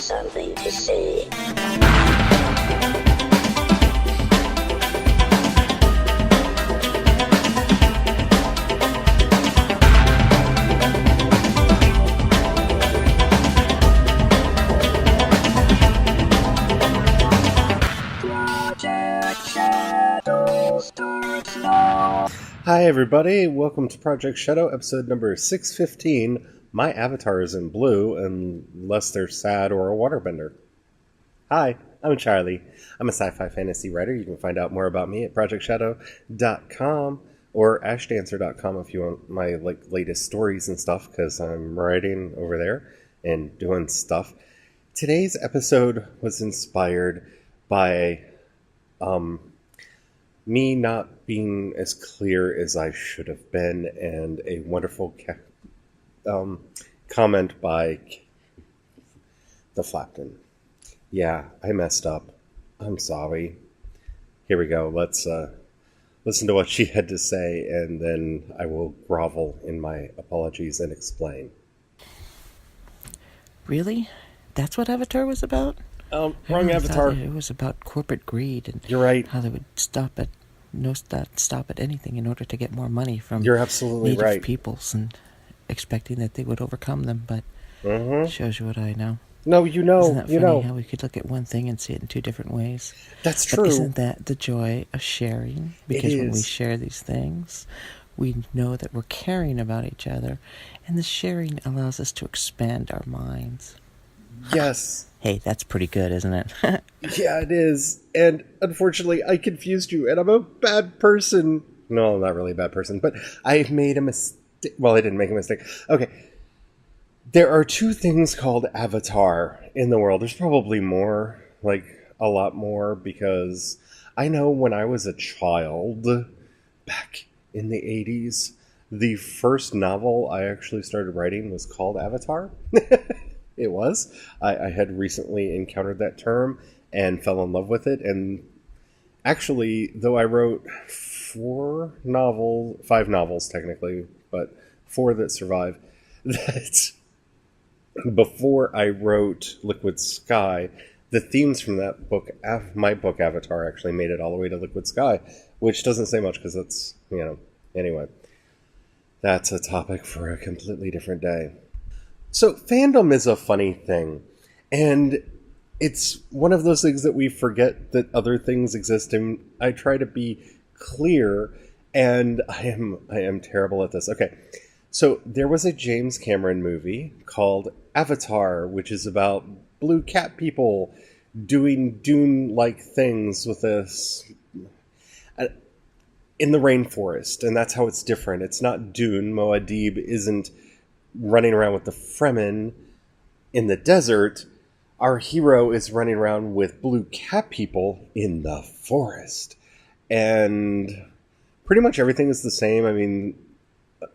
something to say. Hi everybody, welcome to Project Shadow, episode number 615. My avatar is in blue, unless they're sad or a waterbender. Hi, I'm Charlie. I'm a sci-fi fantasy writer. You can find out more about me at projectshadow.com or ashdancer.com if you want my latest stories and stuff, because I'm writing over there and doing stuff. Today's episode was inspired by me not being as clear as I should have been, and a wonderful comment by the Flapton. Yeah, I messed up. I'm sorry. Here we go. Let's listen to what she had to say, and then I will grovel in my apologies and explain. Really? That's what Avatar was about? Wrong Avatar. It was about corporate greed and You're right. how they would stop at anything in order to get more money from You're absolutely native right. peoples, and expecting that they would overcome them. But shows you what I know. No, you know. Isn't that you funny know. how we could look at one thing and see it in two different ways? That's But true. isn't that the joy of sharing? Because when we share these things, we know that we're caring about each other, and the sharing allows us to expand our minds. Yes. Hey, that's pretty good, isn't it? Yeah, it is. And unfortunately, I confused you, and I'm a bad person. No, I'm not really a bad person, but I made a mistake. Well, I didn't make a mistake. Okay. There are two things called Avatar in the world. There's probably more, like a lot more, because I know when I was a child, back in the 80s, the first novel I actually started writing was called Avatar. It was. I had recently encountered that term and fell in love with it. And actually, though I wrote 5 novels technically, but 4 that survive, that before I wrote Liquid Sky, the themes from that book, my book Avatar, actually made it all the way to Liquid Sky, which doesn't say much because it's, anyway. That's a topic for a completely different day. So fandom is a funny thing, and it's one of those things that we forget that other things exist, and I try to be clear, and I am terrible at this. Okay, so there was a James Cameron movie called Avatar, which is about blue cat people doing Dune-like things with this in the rainforest, and that's how it's different. It's not Dune. Muad'Dib isn't running around with the Fremen in the desert. Our hero is running around with blue cat people in the forest. And pretty much everything is the same. I mean,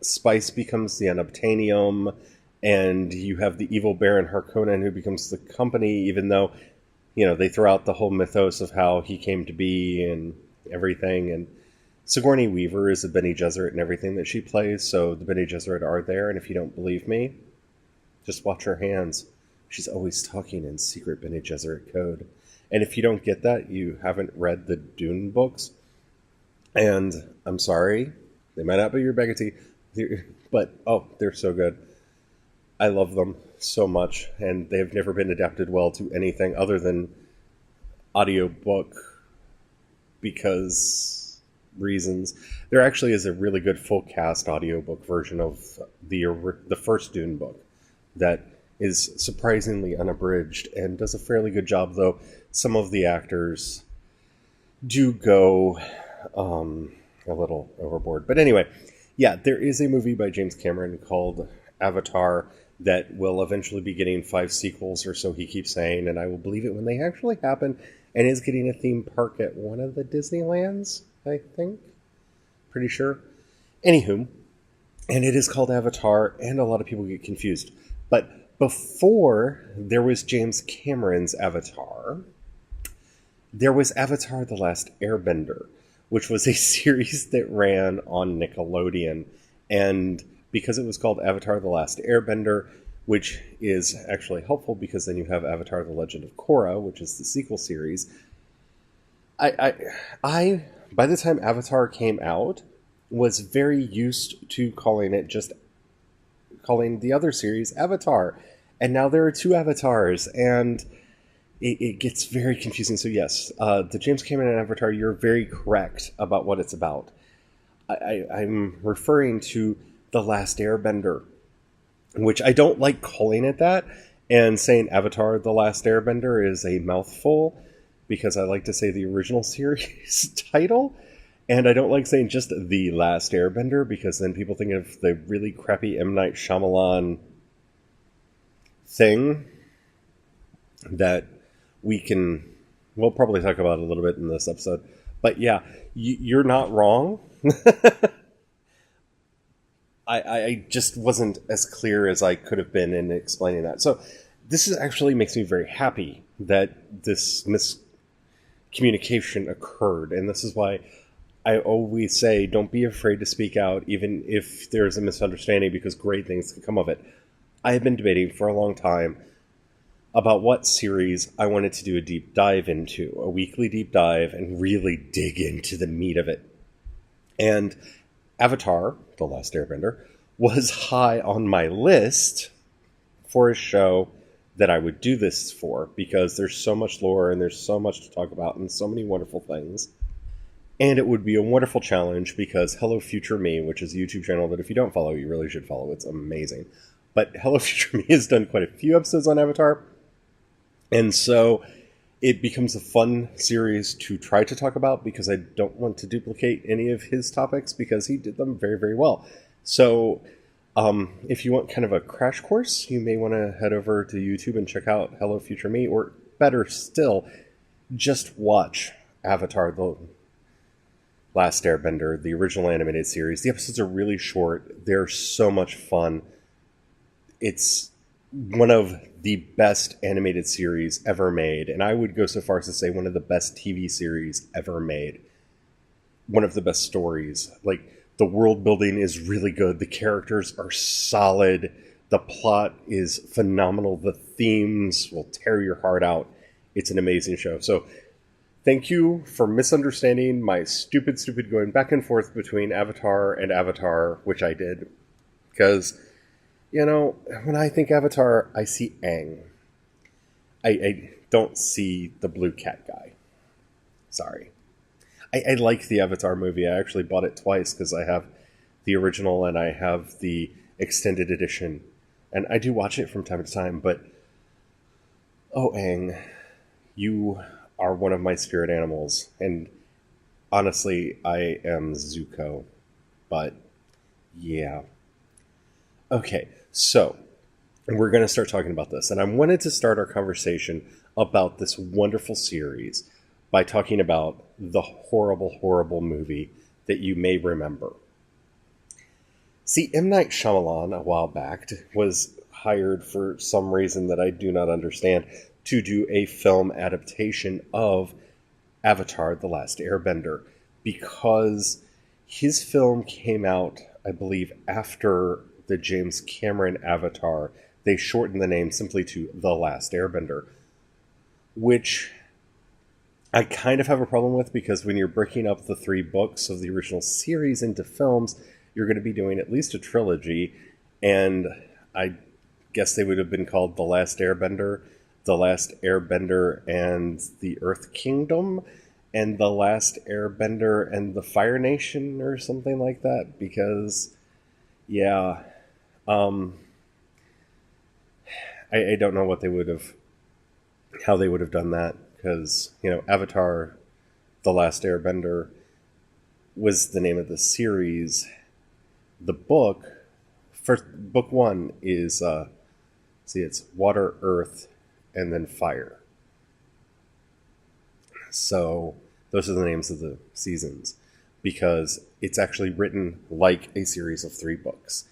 spice becomes the unobtainium, and you have the evil Baron Harkonnen who becomes the company, even though, they throw out the whole mythos of how he came to be and everything. And Sigourney Weaver is a Bene Gesserit in everything that she plays, so the Bene Gesserit are there, and if you don't believe me, just watch her hands. She's always talking in secret Bene Gesserit code. And if you don't get that, you haven't read the Dune books. And I'm sorry, they might not be your bag of tea, but, they're so good. I love them so much, and they've never been adapted well to anything other than audiobook, because reasons. There actually is a really good full cast audiobook version of the first Dune book that is surprisingly unabridged and does a fairly good job, though some of the actors do go a little overboard. But anyway, yeah, there is a movie by James Cameron called Avatar that will eventually be getting 5 sequels, or so he keeps saying, and I will believe it when they actually happen, and is getting a theme park at one of the Disneylands, I think. Pretty sure. Anywho, and it is called Avatar, and a lot of people get confused. But before there was James Cameron's Avatar, there was Avatar: The Last Airbender, which was a series that ran on Nickelodeon. And because it was called Avatar: The Last Airbender, which is actually helpful because then you have Avatar: The Legend of Korra, which is the sequel series. I by the time Avatar came out, was very used to calling the other series Avatar, and now there are two Avatars, and it gets very confusing. So yes, the James Cameron Avatar, you're very correct about what it's about. I'm referring to The Last Airbender, which I don't like calling it that, and saying Avatar: The Last Airbender is a mouthful, because I like to say the original series title, and I don't like saying just The Last Airbender, because then people think of the really crappy M. Night Shyamalan thing that we'll probably talk about a little bit in this episode. But yeah, you're not wrong. I just wasn't as clear as I could have been in explaining that. So this actually makes me very happy that this miscommunication occurred. And this is why I always say, don't be afraid to speak out, even if there's a misunderstanding, because great things can come of it. I have been debating for a long time about what series I wanted to do a deep dive into, a weekly deep dive, and really dig into the meat of it. And Avatar: The Last Airbender was high on my list for a show that I would do this for, because there's so much lore and there's so much to talk about and so many wonderful things. And it would be a wonderful challenge because Hello Future Me, which is a YouTube channel that if you don't follow, you really should follow. It's amazing. But Hello Future Me has done quite a few episodes on Avatar. And so it becomes a fun series to try to talk about, because I don't want to duplicate any of his topics, because he did them very, very well. So if you want kind of a crash course, you may want to head over to YouTube and check out Hello Future Me, or better still, just watch Avatar: The Last Airbender, the original animated series. The episodes are really short. They're so much fun. It's one of the best animated series ever made, and I would go so far as to say one of the best TV series ever made. One of the best stories. Like, the world building is really good. The characters are solid. The plot is phenomenal. The themes will tear your heart out. It's an amazing show. So, thank you for misunderstanding my stupid going back and forth between Avatar and Avatar, which I did. Because, you know, when I think Avatar, I see Aang. I don't see the blue cat guy. Sorry. I like the Avatar movie. I actually bought it twice because I have the original and I have the extended edition. And I do watch it from time to time, but oh, Aang, you are one of my spirit animals. And honestly, I am Zuko. But yeah. Okay, so we're going to start talking about this. And I wanted to start our conversation about this wonderful series by talking about the horrible, horrible movie that you may remember. See, M. Night Shyamalan, a while back, was hired for some reason that I do not understand to do a film adaptation of Avatar: The Last Airbender, because his film came out, I believe, after the James Cameron Avatar. They shortened the name simply to The Last Airbender, which I kind of have a problem with, because when you're breaking up the 3 books of the original series into films, you're going to be doing at least a trilogy, and I guess they would have been called The Last Airbender, The Last Airbender and the Earth Kingdom, and The Last Airbender and the Fire Nation, or something like that, because, yeah, I don't know how they would have done that. Because, you know, Avatar: The Last Airbender was the name of the series. The book, book 1 is, it's Water, Earth, and then Fire. So, those are the names of the seasons. Because it's actually written like a series of 3 books.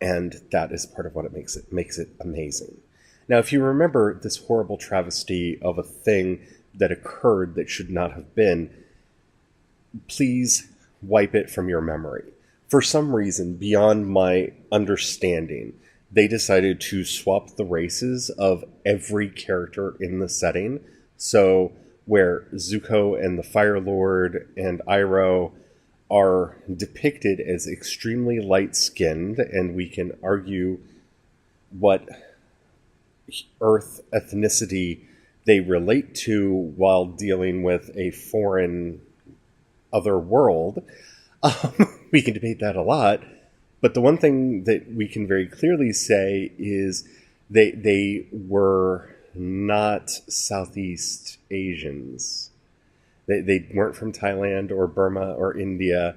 And that is part of what makes it amazing. Now, if you remember this horrible travesty of a thing that occurred that should not have been, please wipe it from your memory. For some reason, beyond my understanding, they decided to swap the races of every character in the setting. So where Zuko and the Fire Lord and Iroh are depicted as extremely light-skinned, and we can argue what Earth ethnicity they relate to while dealing with a foreign other world. We can debate that a lot. But the one thing that we can very clearly say is they were not Southeast Asians. They weren't from Thailand or Burma or India.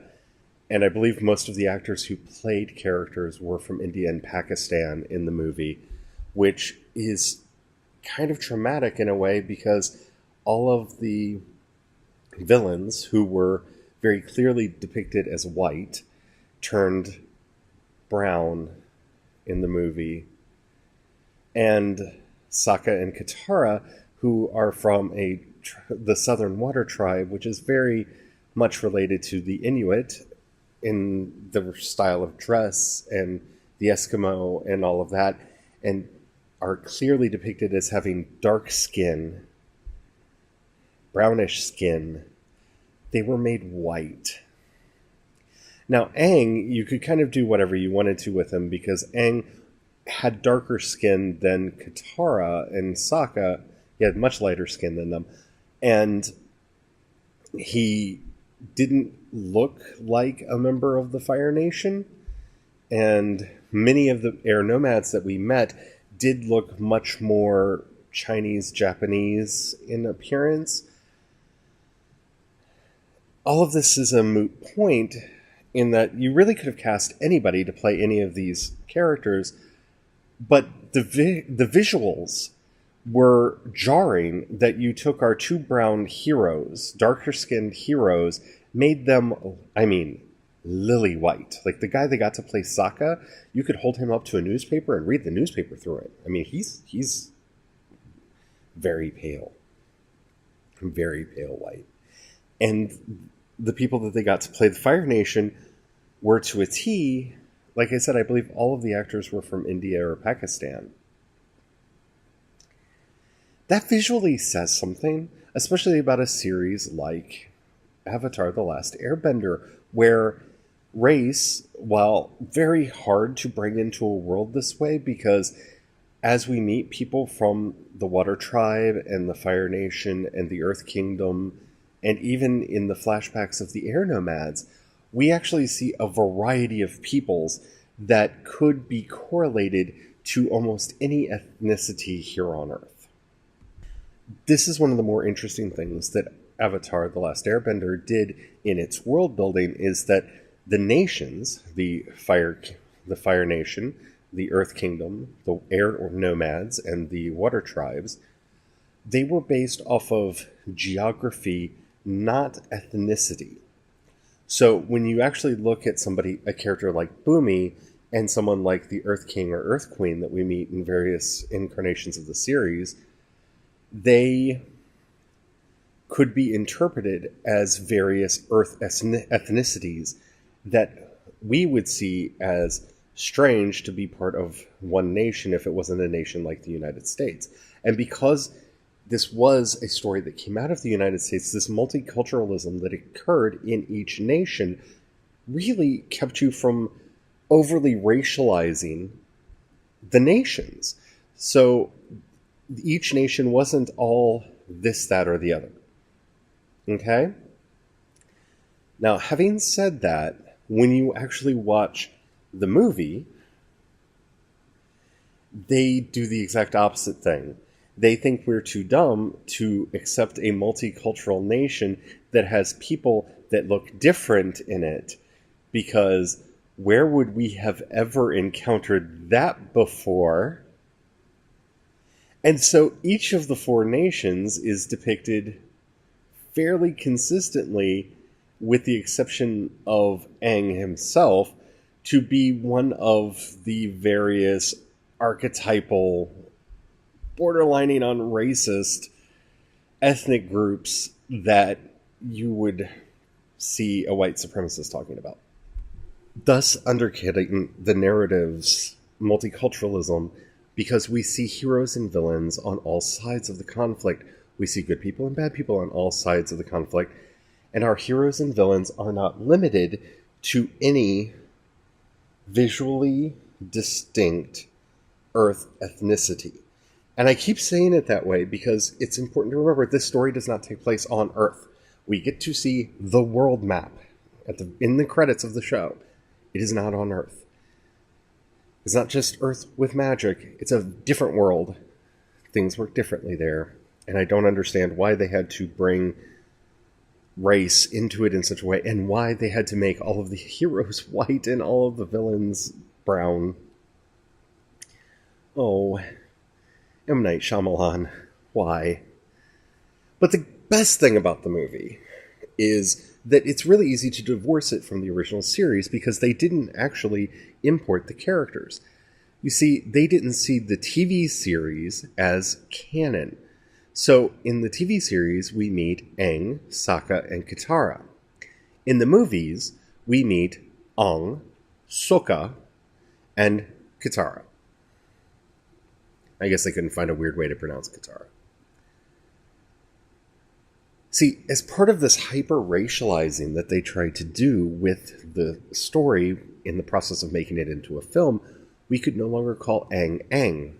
And I believe most of the actors who played characters were from India and Pakistan in the movie, which is kind of traumatic in a way because all of the villains who were very clearly depicted as white turned brown in the movie. And Sokka and Katara, who are from the Southern Water Tribe, which is very much related to the Inuit in the style of dress and the Eskimo and all of that, and are clearly depicted as having dark skin, brownish skin. They were made white. Now, Aang, you could kind of do whatever you wanted to with him because Aang had darker skin than Katara and Sokka. He had much lighter skin than them. And he didn't look like a member of the Fire Nation. And many of the air nomads that we met did look much more Chinese, Japanese in appearance. All of this is a moot point in that you really could have cast anybody to play any of these characters, but the visuals were jarring that you took our two brown heroes, darker-skinned heroes, made them, lily white. Like the guy that got to play Sokka, you could hold him up to a newspaper and read the newspaper through it. I mean, he's very pale. Very pale white. And the people that they got to play the Fire Nation were to a T. Like I said, I believe all of the actors were from India or Pakistan. That visually says something, especially about a series like Avatar: The Last Airbender, where race, while very hard to bring into a world this way, because as we meet people from the Water Tribe and the Fire Nation and the Earth Kingdom, and even in the flashbacks of the Air Nomads, we actually see a variety of peoples that could be correlated to almost any ethnicity here on Earth. This is one of the more interesting things that Avatar: The Last Airbender did in its world building, is that the nations, the Fire Nation, the Earth Kingdom, the Air Nomads, and the Water Tribes, they were based off of geography, not ethnicity. So when you actually look at a character like Boomy, and someone like the Earth King or Earth Queen that we meet in various incarnations of the series, they could be interpreted as various Earth ethnicities that we would see as strange to be part of one nation if it wasn't a nation like the United States. And because this was a story that came out of the United States, this multiculturalism that occurred in each nation really kept you from overly racializing the nations. So each nation wasn't all this, that, or the other. Okay? Now, having said that, when you actually watch the movie, they do the exact opposite thing. They think we're too dumb to accept a multicultural nation that has people that look different in it, because where would we have ever encountered that before? And so each of the four nations is depicted fairly consistently, with the exception of Aang himself, to be one of the various archetypal, borderlining on racist ethnic groups that you would see a white supremacist talking about. Thus undercutting the narratives multiculturalism because we see heroes and villains on all sides of the conflict. We see good people and bad people on all sides of the conflict. And our heroes and villains are not limited to any visually distinct Earth ethnicity. And I keep saying it that way because it's important to remember this story does not take place on Earth. We get to see the world map in the credits of the show. It is not on Earth. It's not just Earth with magic. It's a different world. Things work differently there. And I don't understand why they had to bring race into it in such a way, and why they had to make all of the heroes white and all of the villains brown. Oh, M. Night Shyamalan, why? But the best thing about the movie is that it's really easy to divorce it from the original series because they didn't actually import the characters. You see, they didn't see the TV series as canon. So, in the TV series, we meet Aang, Sokka, and Katara. In the movies, we meet Aang, Sokka, and Katara. I guess they couldn't find a weird way to pronounce Katara. See, as part of this hyper-racializing that they tried to do with the story in the process of making it into a film, we could no longer call Aang Aang.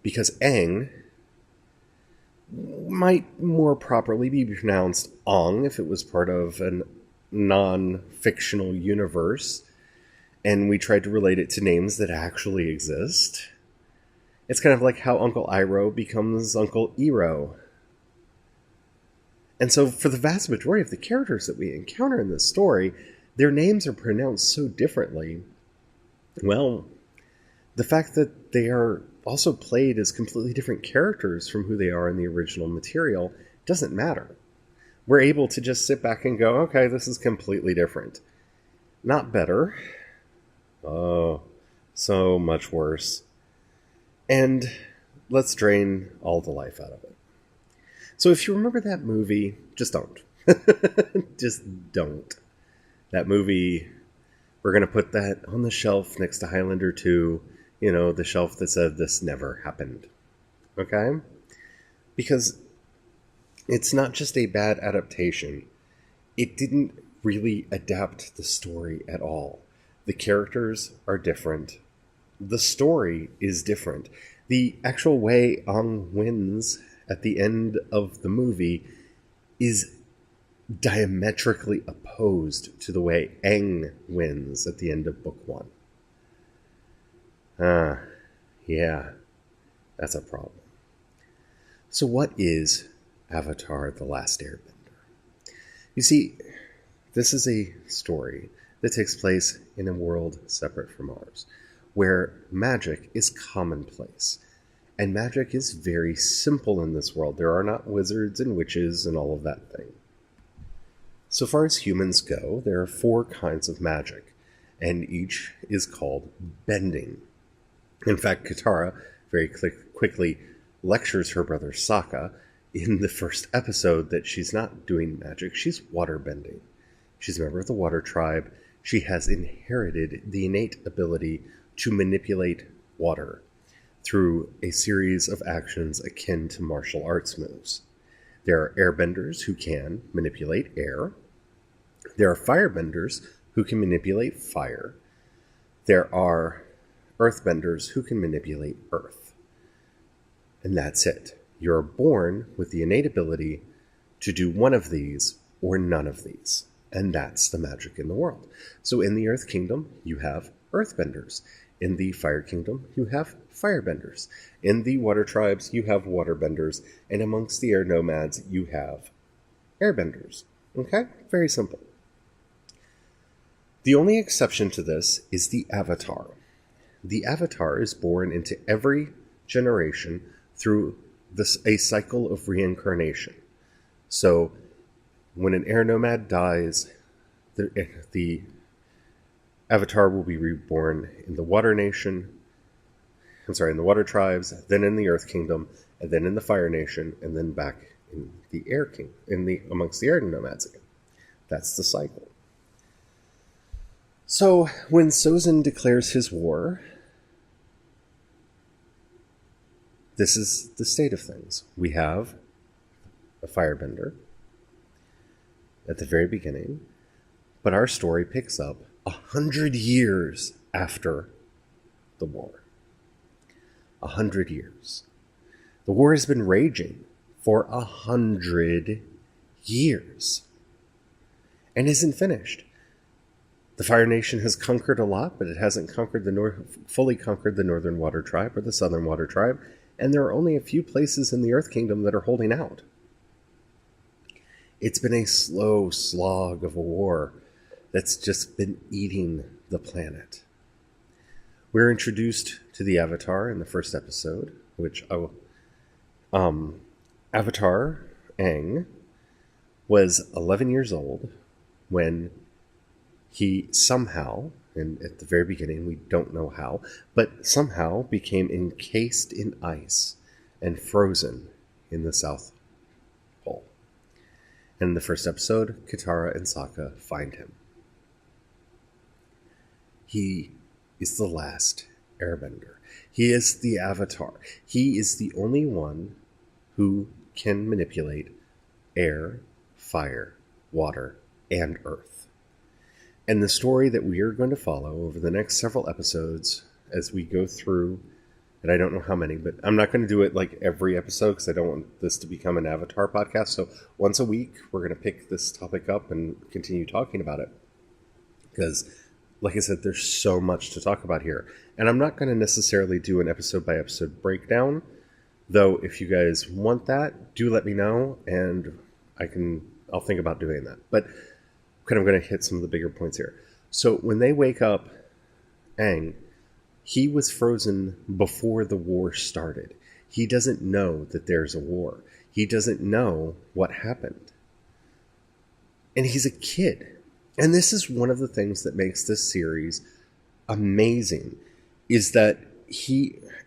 Because Aang might more properly be pronounced Ong if it was part of a non-fictional universe, and we tried to relate it to names that actually exist. It's kind of like how Uncle Iroh becomes Uncle Iroh. And so for the vast majority of the characters that we encounter in this story, their names are pronounced so differently. Well, the fact that they are also played as completely different characters from who they are in the original material doesn't matter. We're able to just sit back and go, okay, this is completely different. Not better. Oh, so much worse. And let's drain all the life out of it. So if you remember that movie, just don't. Just don't. That movie, we're going to put that on the shelf next to Highlander 2. You know, the shelf that said this never happened. Okay? Because it's not just a bad adaptation. It didn't really adapt the story at all. The characters are different. The story is different. The actual way Aang wins at the end of the movie is diametrically opposed to the way Aang wins at the end of book 1. Yeah, that's a problem. So what is Avatar: The Last Airbender? You see, this is a story that takes place in a world separate from ours, where magic is commonplace. And magic is very simple in this world. There are not wizards and witches and all of that thing. So far as humans go, there are 4 kinds of magic, and each is called bending. In fact, Katara very quickly lectures her brother Sokka in the first episode that she's not doing magic, she's waterbending. She's a member of the Water Tribe. She has inherited the innate ability to manipulate water through a series of actions akin to martial arts moves. There are airbenders who can manipulate air. There are firebenders who can manipulate fire. There are earthbenders who can manipulate earth. And that's it. You're born with the innate ability to do one of these or none of these. And that's the magic in the world. So in the Earth Kingdom, you have earthbenders. In the Fire Kingdom, you have firebenders. In the Water Tribes, you have waterbenders. And amongst the air nomads, you have airbenders. Okay? Very simple. The only exception to this is the Avatar. The Avatar is born into every generation through a cycle of reincarnation. So, when an air nomad dies, the Avatar will be reborn in the Water Nation, in the Water Tribes, then in the Earth Kingdom, and then in the Fire Nation, and then back in the Air King, amongst the air nomads again. That's the cycle. So, when Sozin declares his war, this is the state of things. We have a firebender at the very beginning, but our story picks up 100 years after the war. 100 years. The war has been raging for 100 years and isn't finished. The Fire Nation has conquered a lot, but it hasn't conquered fully conquered the Northern Water Tribe or the Southern Water Tribe, and there are only a few places in the Earth Kingdom that are holding out. It's been a slow slog of a war that's just been eating the planet. We're introduced to the Avatar in the first episode, which Avatar Aang was 11 years old when he somehow, and at the very beginning we don't know how, but somehow became encased in ice and frozen in the South Pole. And in the first episode, Katara and Sokka find him. He is the last airbender. He is the Avatar. He is the only one who can manipulate air, fire, water, and earth. And the story that we are going to follow over the next several episodes as we go through, and I don't know how many, but I'm not going to do it like every episode because I don't want this to become an Avatar podcast. So once a week, we're going to pick this topic up and continue talking about it. Because, like I said, there's so much to talk about here. And I'm not going to necessarily do an episode-by-episode breakdown. Though, if you guys want that, do let me know, and I'll think about doing that. But kind of going to hit some of the bigger points here. So when they wake up Aang, he was frozen before the war started. He doesn't know that there's a war. He doesn't know what happened. And he's a kid. And this is one of the things that makes this series amazing, is that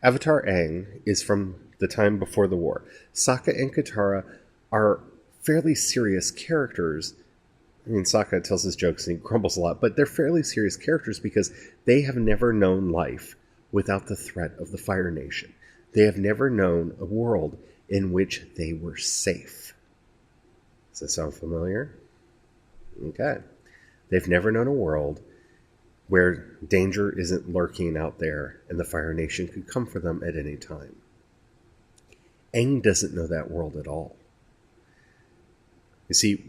Avatar Aang is from the time before the war. Sokka and Katara are fairly serious characters. I mean, Sokka tells his jokes and he grumbles a lot, but they're fairly serious characters because they have never known life without the threat of the Fire Nation. They have never known a world in which they were safe. Does that sound familiar? Okay. They've never known a world where danger isn't lurking out there and the Fire Nation could come for them at any time. Aang doesn't know that world at all. You see,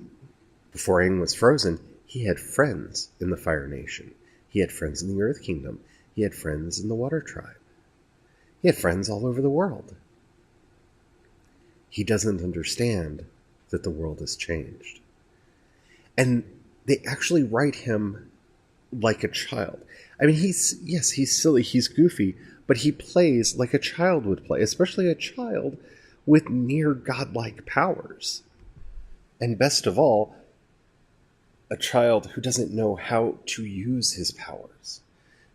before Aang was frozen, he had friends in the Fire Nation. He had friends in the Earth Kingdom. He had friends in the Water Tribe. He had friends all over the world. He doesn't understand that the world has changed. And they actually write him like a child. I mean, he's silly, he's goofy, but he plays like a child would play, especially a child with near godlike powers. And best of all, a child who doesn't know how to use his powers.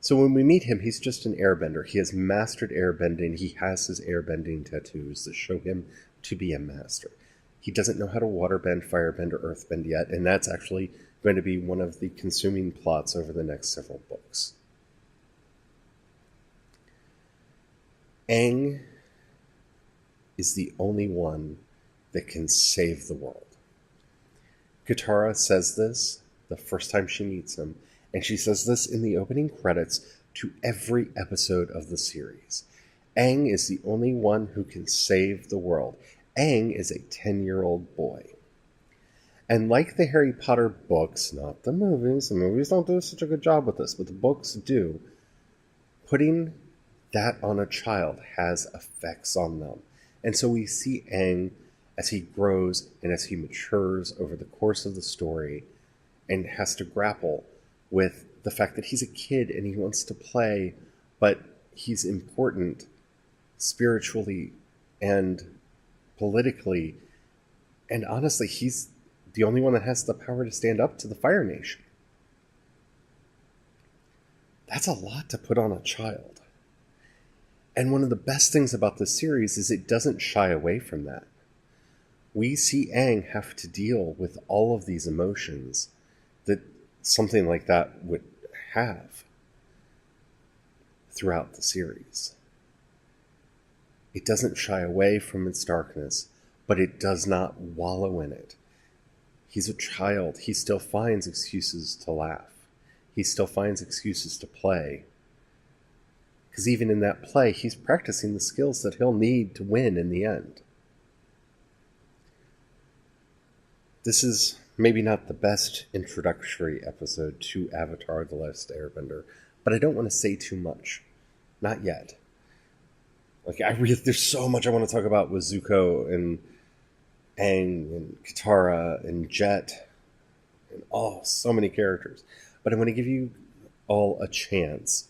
So when we meet him, he's just an airbender. He has mastered airbending. He has his airbending tattoos that show him to be a master. He doesn't know how to waterbend, firebend, or earthbend yet, and that's actually going to be one of the consuming plots over the next several books. Aang is the only one that can save the world. Katara says this the first time she meets him, and she says this in the opening credits to every episode of the series. Aang is the only one who can save the world. Aang is a 10-year-old boy. And like the Harry Potter books, not the movies don't do such a good job with this, but the books do, putting that on a child has effects on them. And so we see Aang as he grows and as he matures over the course of the story and has to grapple with the fact that he's a kid and he wants to play, but he's important spiritually and politically. And honestly, he's the only one that has the power to stand up to the Fire Nation. That's a lot to put on a child. And one of the best things about this series is it doesn't shy away from that. We see Aang have to deal with all of these emotions that something like that would have throughout the series. It doesn't shy away from its darkness, but it does not wallow in it. He's a child. He still finds excuses to laugh. He still finds excuses to play. Because even in that play, he's practicing the skills that he'll need to win in the end. This is maybe not the best introductory episode to Avatar: The Last Airbender, but I don't want to say too much. Not yet. There's so much I want to talk about with Zuko and Aang and Katara and Jet and so many characters. But I want to give you all a chance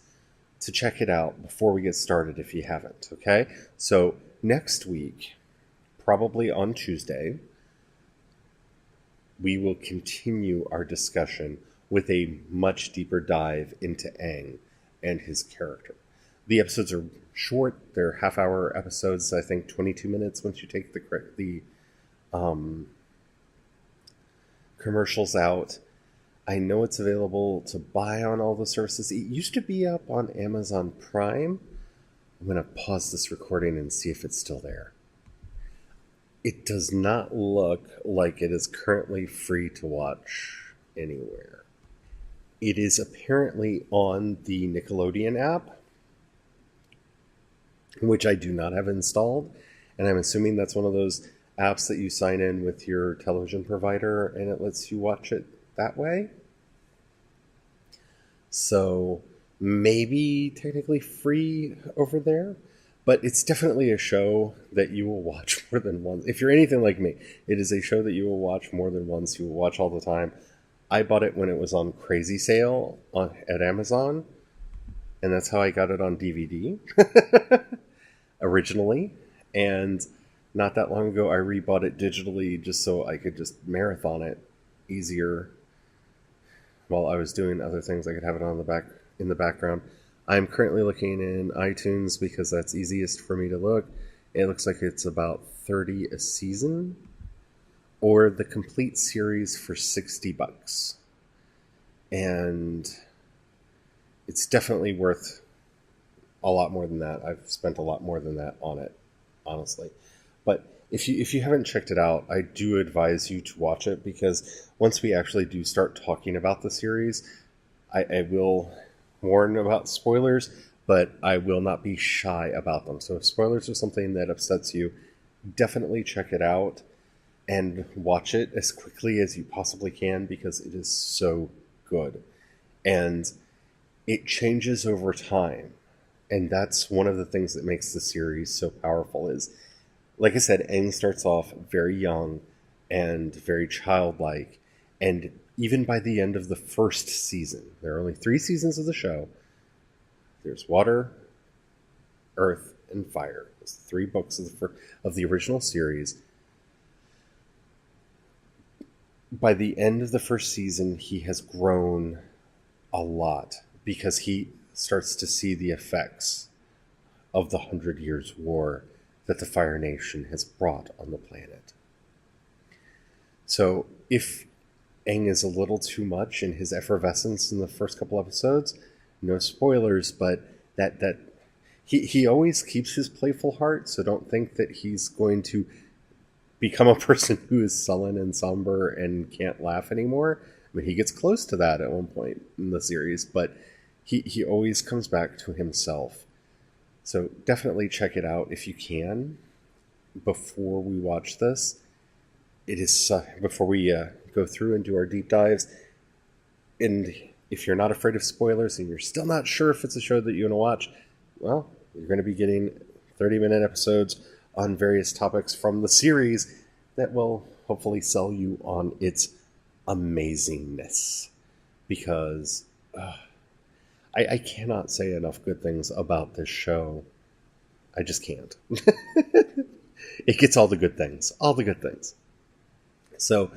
to check it out before we get started if you haven't, okay? So next week, probably on Tuesday, we will continue our discussion with a much deeper dive into Aang and his character. The episodes are short. They're half-hour episodes, I think 22 minutes once you take the commercials out. I know it's available to buy on all the services. It used to be up on Amazon Prime. I'm going to pause this recording and see if it's still there. It does not look like it is currently free to watch anywhere. It is apparently on the Nickelodeon app, which I do not have installed, and I'm assuming that's one of those apps that you sign in with your television provider and it lets you watch it that way. So maybe technically free over there, but it's definitely a show that you will watch more than once. If you're anything like me, it is a show that you will watch more than once. You will watch all the time. I bought it when it was on crazy sale at Amazon, and that's how I got it on DVD originally. And not that long ago, I rebought it digitally just so I could just marathon it easier while I was doing other things. I could have it on in the background. I'm currently looking in iTunes because that's easiest for me to look. It looks like it's about $30 a season, or the complete series for $60. And it's definitely worth a lot more than that. I've spent a lot more than that on it, honestly. But if you haven't checked it out, I do advise you to watch it, because once we actually do start talking about the series, I will warn about spoilers, but I will not be shy about them. So if spoilers are something that upsets you, definitely check it out and watch it as quickly as you possibly can, because it is so good. And it changes over time. And that's one of the things that makes the series so powerful is, like I said, Aang starts off very young and very childlike. And even by the end of the first season, there are only 3 seasons of the show. There's water, earth, and fire. There's 3 books of the original series. By the end of the first season, he has grown a lot, because he starts to see the effects of the 100 Years' War that the Fire Nation has brought on the planet. So if Aang is a little too much in his effervescence in the first couple episodes, no spoilers, but that he always keeps his playful heart, so don't think that he's going to become a person who is sullen and somber and can't laugh anymore. I mean, he gets close to that at one point in the series, but he always comes back to himself. So definitely check it out if you can before we watch this. It is before we go through and do our deep dives. And if you're not afraid of spoilers and you're still not sure if it's a show that you want to watch, well, you're going to be getting 30-minute episodes on various topics from the series that will hopefully sell you on its amazingness. Because I cannot say enough good things about this show. I just can't. It gets all the good things. All the good things. So,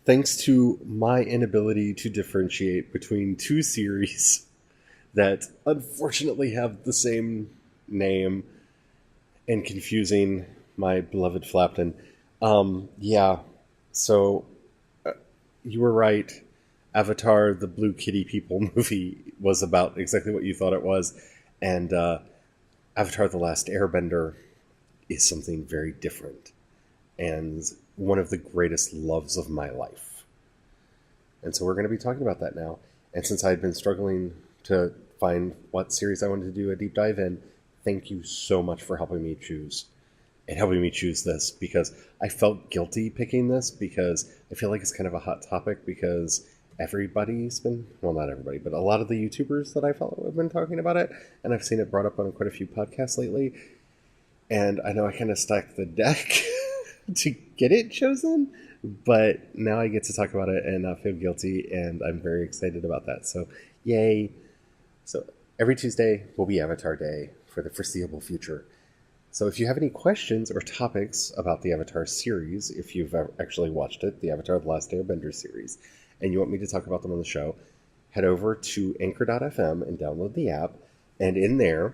thanks to my inability to differentiate between 2 series that unfortunately have the same name and confusing my beloved Flapton. So you were right. Avatar, the Blue Kitty People movie was about exactly what you thought it was. And Avatar, The Last Airbender is something very different and one of the greatest loves of my life. And so we're going to be talking about that now. And since I had been struggling to find what series I wanted to do a deep dive in, thank you so much for helping me choose. And helping me choose this, because I felt guilty picking this because I feel like it's kind of a hot topic because everybody's been, well, not everybody, but a lot of the YouTubers that I follow have been talking about it, and I've seen it brought up on quite a few podcasts lately, and I know I kind of stacked the deck to get it chosen, but now I get to talk about it and not feel guilty, and I'm very excited about that, so yay. So every Tuesday will be Avatar Day for the foreseeable future. So if you have any questions or topics about the Avatar series, if you've actually watched it, the Avatar The Last Airbender series, and you want me to talk about them on the show, head over to anchor.fm and download the app. And in there,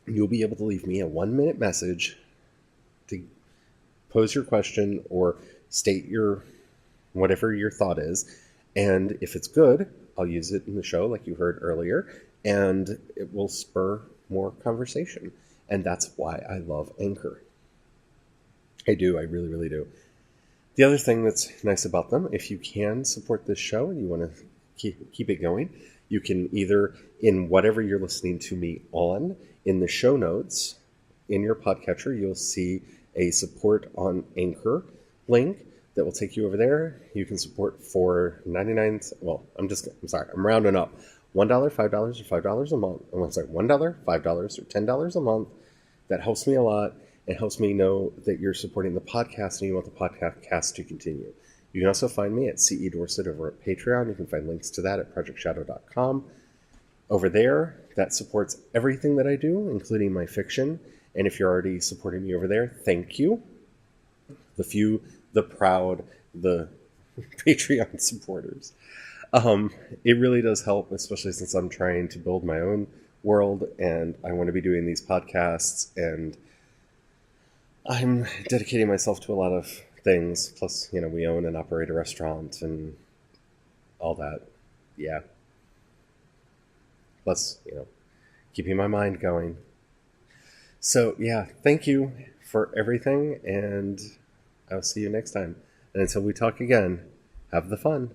you'll be able to leave me a 1-minute message to pose your question or state your whatever your thought is. And if it's good, I'll use it in the show like you heard earlier, and it will spur more conversation. And that's why I love Anchor. I do. I really, really do. The other thing that's nice about them, if you can support this show and you want to keep it going, you can either, in whatever you're listening to me on, in the show notes, in your podcatcher, you'll see a support on Anchor link that will take you over there. You can support for 99 cents. Well, I'm rounding up. $1, $5, or $5 a month. I'm sorry, $1, $5, or $10 a month. That helps me a lot. It helps me know that you're supporting the podcast and you want the podcast to continue. You can also find me at CE Dorset over at Patreon. You can find links to that at projectshadow.com. Over there, that supports everything that I do, including my fiction. And if you're already supporting me over there, thank you. The few, the proud, the Patreon supporters. It really does help, especially since I'm trying to build my own world and I want to be doing these podcasts, and I'm dedicating myself to a lot of things. Plus, we own and operate a restaurant and all that. Yeah. Plus, keeping my mind going. So, yeah, thank you for everything, and I'll see you next time. And until we talk again, have the fun.